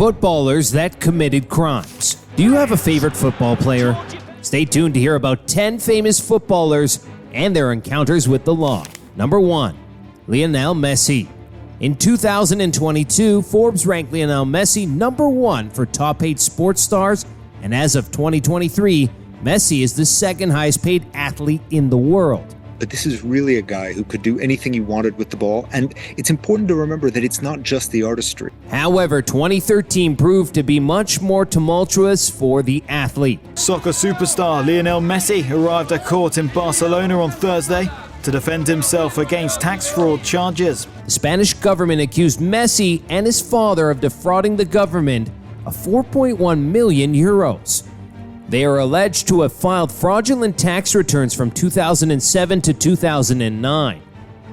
Footballers that committed crimes. Do you have a favorite football player? Stay tuned to hear about 10 famous footballers and their encounters with the law. Number 1. Lionel Messi. In 2022, Forbes ranked Lionel Messi number 1 for top 8 sports stars, and as of 2023, Messi is the second highest paid athlete in the world. But this is really a guy who could do anything he wanted with the ball, and it's important to remember that it's not just the artistry. However, 2013 proved to be much more tumultuous for the athlete. Soccer superstar Lionel Messi arrived at court in Barcelona on Thursday to defend himself against tax fraud charges. The Spanish government accused Messi and his father of defrauding the government of 4.1 million euros. They are alleged to have filed fraudulent tax returns from 2007 to 2009.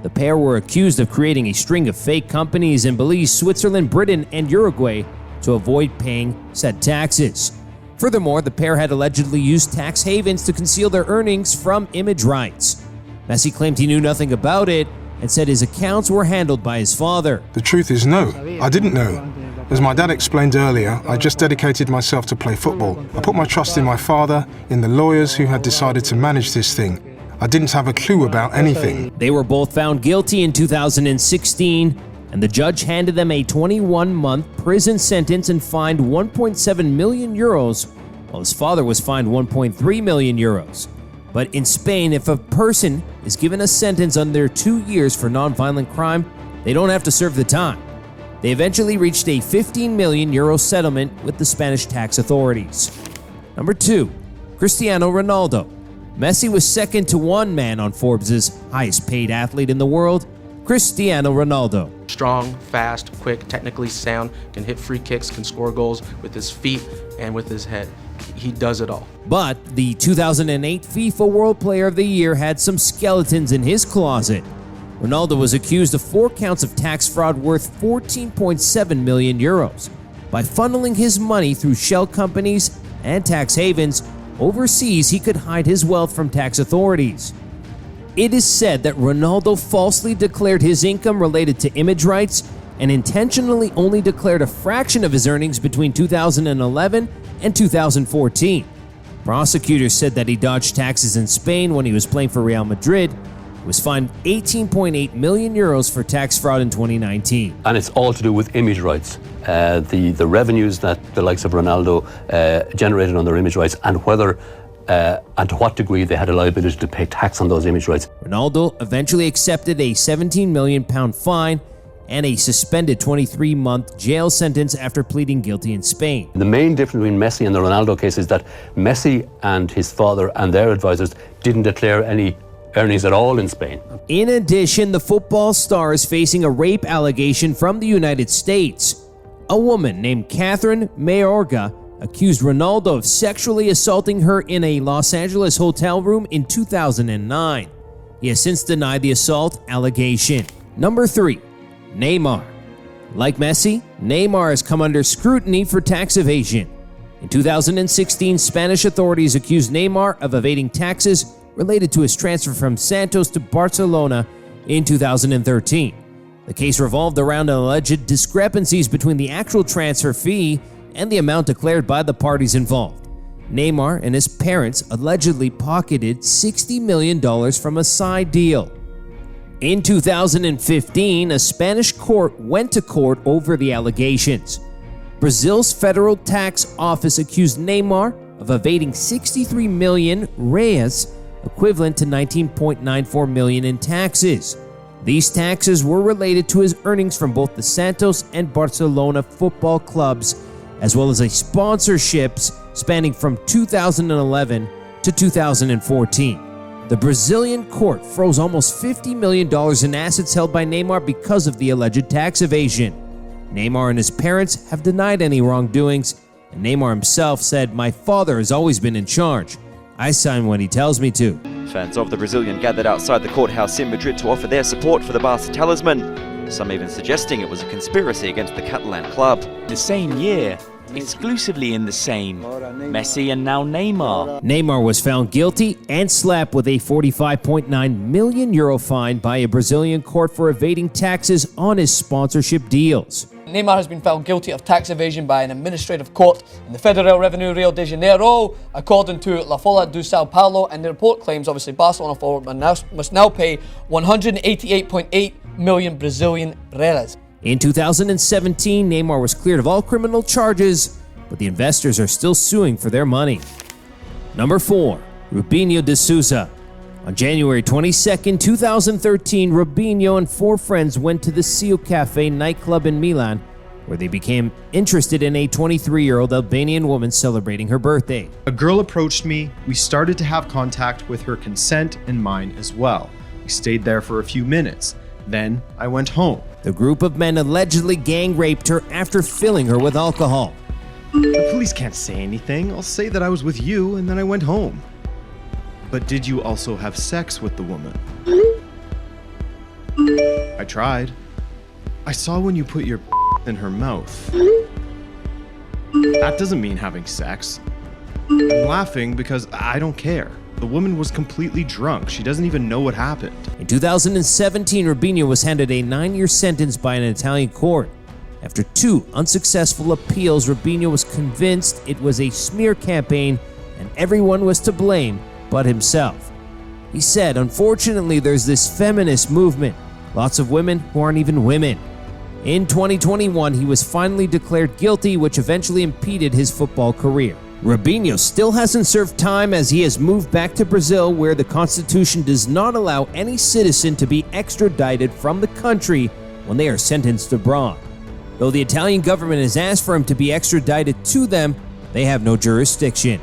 The pair were accused of creating a string of fake companies in Belize, Switzerland, Britain, and Uruguay to avoid paying said taxes. Furthermore, the pair had allegedly used tax havens to conceal their earnings from image rights. Messi claimed he knew nothing about it and said his accounts were handled by his father. The truth is no, I didn't know. As my dad explained earlier, I just dedicated myself to play football. I put my trust in my father, in the lawyers who had decided to manage this thing. I didn't have a clue about anything. They were both found guilty in 2016, and the judge handed them a 21-month prison sentence and fined 1.7 million euros, while his father was fined 1.3 million euros. But in Spain, if a person is given a sentence under 2 years for non-violent crime, they don't have to serve the time. They eventually reached a 15 million euro settlement with the Spanish tax authorities. Number 2. Cristiano Ronaldo. Messi was second to one man on Forbes' highest paid athlete in the world, Cristiano Ronaldo. Strong, fast, quick, technically sound, can hit free kicks, can score goals with his feet and with his head. He does it all. But the 2008 FIFA World Player of the Year had some skeletons in his closet. Ronaldo was accused of 4 counts of tax fraud worth 14.7 million euros. By funneling his money through shell companies and tax havens overseas, he could hide his wealth from tax authorities. It is said that Ronaldo falsely declared his income related to image rights and intentionally only declared a fraction of his earnings between 2011 and 2014. Prosecutors said that he dodged taxes in Spain when he was playing for Real Madrid. He was fined 18.8 million euros for tax fraud in 2019. And it's all to do with image rights. The revenues that the likes of Ronaldo generated on their image rights, and whether and to what degree they had a liability to pay tax on those image rights. Ronaldo eventually accepted a £17 million fine and a suspended 23-month jail sentence after pleading guilty in Spain. The main difference between Messi and the Ronaldo case is that Messi and his father and their advisors didn't declare any earnings at all in Spain. In addition, the football star is facing a rape allegation from the United States. A woman named Catherine Mayorga accused Ronaldo of sexually assaulting her in a Los Angeles hotel room in 2009. He has since denied the assault allegation. Number 3. Neymar. Like Messi, Neymar has come under scrutiny for tax evasion. In 2016, Spanish authorities accused Neymar of evading taxes related to his transfer from Santos to Barcelona in 2013. The case revolved around alleged discrepancies between the actual transfer fee and the amount declared by the parties involved. Neymar and his parents allegedly pocketed $60 million from a side deal. In 2015, a Spanish court went to court over the allegations. Brazil's federal tax office accused Neymar of evading 63 million reais, equivalent to 19.94 million in taxes. These taxes were related to his earnings from both the Santos and Barcelona football clubs, as well as sponsorships spanning from 2011 to 2014. The Brazilian court froze almost $50 million in assets held by Neymar because of the alleged tax evasion. Neymar and his parents have denied any wrongdoings, and Neymar himself said, "My father has always been in charge. I sign when he tells me to." Fans of the Brazilian gathered outside the courthouse in Madrid to offer their support for the Barca talisman, some even suggesting it was a conspiracy against the Catalan club. The same year, exclusively in the same, Messi and now Neymar. Neymar was found guilty and slapped with a 45.9 million euro fine by a Brazilian court for evading taxes on his sponsorship deals. Neymar has been found guilty of tax evasion by an administrative court in the Federal Revenue Rio de Janeiro, according to La Folha do Sao Paulo, and the report claims obviously Barcelona forward must now pay 188.8 million Brazilian reais. In 2017, Neymar was cleared of all criminal charges, but the investors are still suing for their money. Number 4. Robinho de Souza. On January 22, 2013, Robinho and 4 friends went to the Seal Cafe nightclub in Milan, where they became interested in a 23-year-old Albanian woman celebrating her birthday. A girl approached me. We started to have contact with her consent and mine as well. We stayed there for a few minutes. Then I went home. The group of men allegedly gang raped her after filling her with alcohol. The police can't say anything. I'll say that I was with you and then I went home. But did you also have sex with the woman? I tried. I saw when you put your in her mouth. That doesn't mean having sex. I'm laughing because I don't care. The woman was completely drunk. She doesn't even know what happened. In 2017, Robinho was handed a 9-year sentence by an Italian court. After 2 unsuccessful appeals, Robinho was convinced it was a smear campaign and everyone was to blame but himself. He said, "Unfortunately, there's this feminist movement. Lots of women who aren't even women." In 2021, he was finally declared guilty, which eventually impeded his football career. Robinho still hasn't served time as he has moved back to Brazil, where the constitution does not allow any citizen to be extradited from the country when they are sentenced abroad. Though the Italian government has asked for him to be extradited to them, they have no jurisdiction.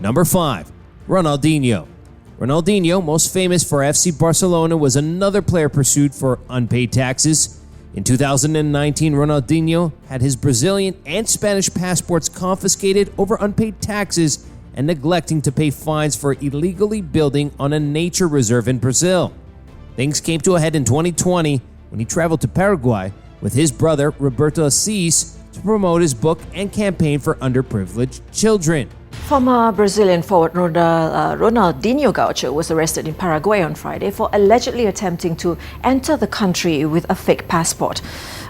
Number 5. Ronaldinho. Ronaldinho, most famous for FC Barcelona, was another player pursued for unpaid taxes. In 2019, Ronaldinho had his Brazilian and Spanish passports confiscated over unpaid taxes and neglecting to pay fines for illegally building on a nature reserve in Brazil. Things came to a head in 2020 when he traveled to Paraguay with his brother Roberto Assis to promote his book and campaign for underprivileged children. Former Brazilian forward Ronaldinho Gaucho was arrested in Paraguay on Friday for allegedly attempting to enter the country with a fake passport.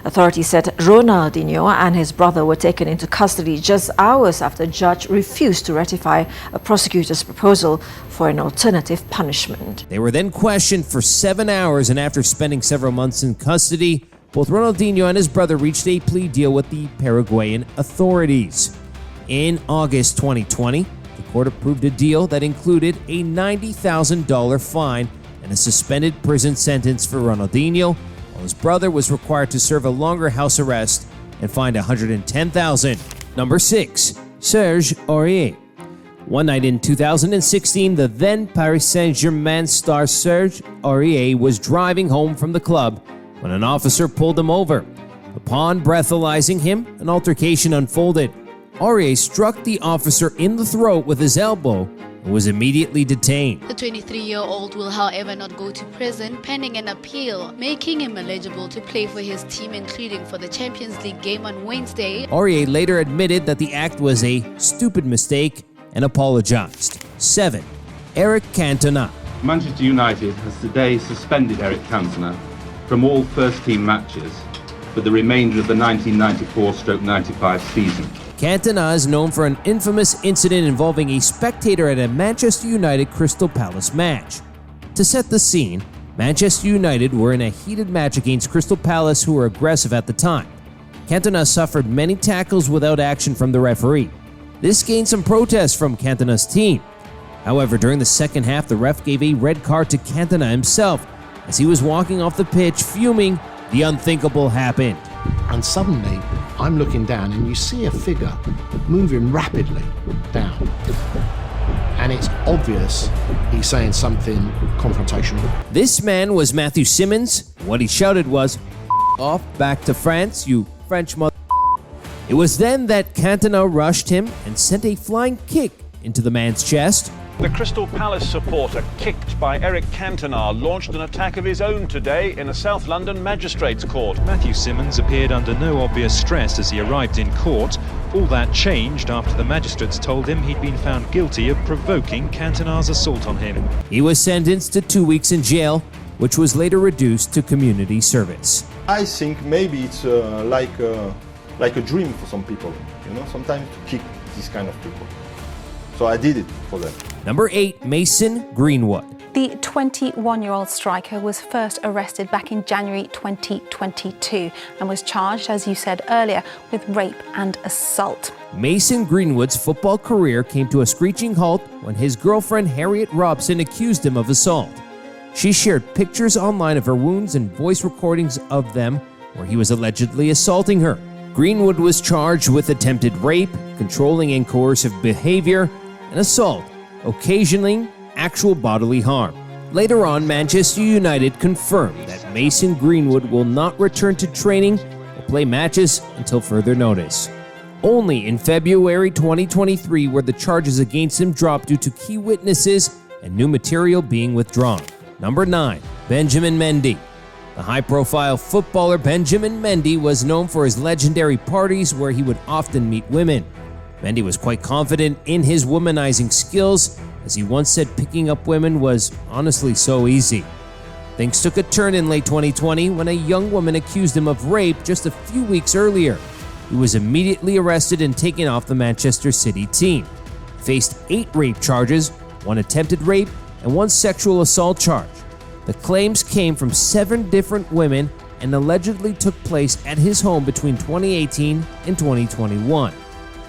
Authorities said Ronaldinho and his brother were taken into custody just hours after a judge refused to ratify a prosecutor's proposal for an alternative punishment. They were then questioned for 7 hours, and after spending several months in custody, both Ronaldinho and his brother reached a plea deal with the Paraguayan authorities. In August 2020, the court approved a deal that included a $90,000 fine and a suspended prison sentence for Ronaldinho, while his brother was required to serve a longer house arrest and fined $110,000. Number 6. Serge Aurier. One night in 2016, the then Paris Saint-Germain star Serge Aurier was driving home from the club when an officer pulled him over. Upon breathalyzing him, an altercation unfolded. Aurier struck the officer in the throat with his elbow and was immediately detained. The 23-year-old will, however, not go to prison pending an appeal, making him eligible to play for his team, including for the Champions League game on Wednesday. Aurier later admitted that the act was a stupid mistake and apologized. 7. Eric Cantona. Manchester United has today suspended Eric Cantona from all first-team matches for the remainder of the 1994-95 season. Cantona is known for an infamous incident involving a spectator at a Manchester United Crystal Palace match. To set the scene, Manchester United were in a heated match against Crystal Palace, who were aggressive at the time. Cantona suffered many tackles without action from the referee. This gained some protests from Cantona's team. However, during the second half, the ref gave a red card to Cantona himself. As he was walking off the pitch, fuming, the unthinkable happened. And suddenly, I'm looking down and you see a figure moving rapidly down. And it's obvious he's saying something confrontational. This man was Matthew Simmons. What he shouted was, "Off, back to France, you French mother." It was then that Cantona rushed him and sent a flying kick into the man's chest. The Crystal Palace supporter, kicked by Eric Cantona, launched an attack of his own today in a South London magistrates' court. Matthew Simmons appeared under no obvious stress as he arrived in court. All that changed after the magistrates told him he'd been found guilty of provoking Cantona's assault on him. He was sentenced to 2 weeks in jail, which was later reduced to community service. I think maybe it's like a dream for some people, you know, sometimes to kick these kind of people. So I did it for them. Number 8, Mason Greenwood. The 21-year-old striker was first arrested back in January 2022 and was charged, as you said earlier, with rape and assault. Mason Greenwood's football career came to a screeching halt when his girlfriend Harriet Robson accused him of assault. She shared pictures online of her wounds and voice recordings of them where he was allegedly assaulting her. Greenwood was charged with attempted rape, controlling and coercive behavior, and assault, occasioning actual bodily harm. Later on, Manchester United confirmed that Mason Greenwood will not return to training or play matches until further notice. Only in February 2023 were the charges against him dropped due to key witnesses and new material being withdrawn. Number 9, Benjamin Mendy. The high-profile footballer Benjamin Mendy was known for his legendary parties where he would often meet women. Mendy was quite confident in his womanizing skills, as he once said picking up women was honestly so easy. Things took a turn in late 2020 when a young woman accused him of rape just a few weeks earlier. He was immediately arrested and taken off the Manchester City team. He faced 8 rape charges, 1 attempted rape, and 1 sexual assault charge. The claims came from 7 different women and allegedly took place at his home between 2018 and 2021.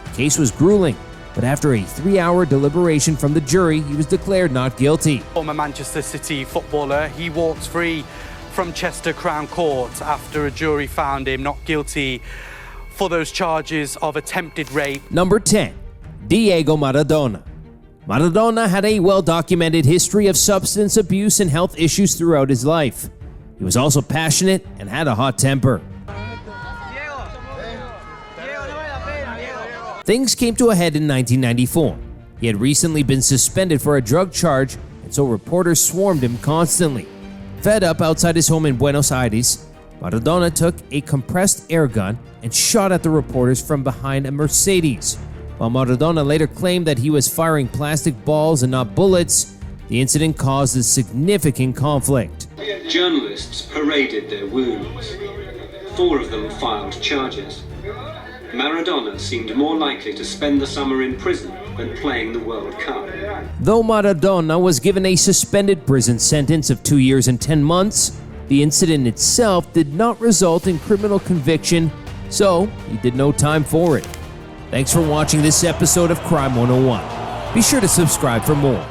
The case was grueling, but after a 3-hour deliberation from the jury, he was declared not guilty. Former Manchester City footballer, he walked free from Chester Crown Court after a jury found him not guilty for those charges of attempted rape. Number 10, Diego Maradona. Maradona had a well-documented history of substance abuse and health issues throughout his life. He was also passionate and had a hot temper. Things came to a head in 1994. He had recently been suspended for a drug charge, and so reporters swarmed him constantly. Fed up outside his home in Buenos Aires, Maradona took a compressed air gun and shot at the reporters from behind a Mercedes. While Maradona later claimed that he was firing plastic balls and not bullets, the incident caused a significant conflict. Journalists paraded their wounds. 4 of them filed charges. Maradona seemed more likely to spend the summer in prison than playing the World Cup. Though Maradona was given a suspended prison sentence of 2 years and 10 months, the incident itself did not result in criminal conviction, so he did no time for it. Thanks for watching this episode of Crime 101. Be sure to subscribe for more.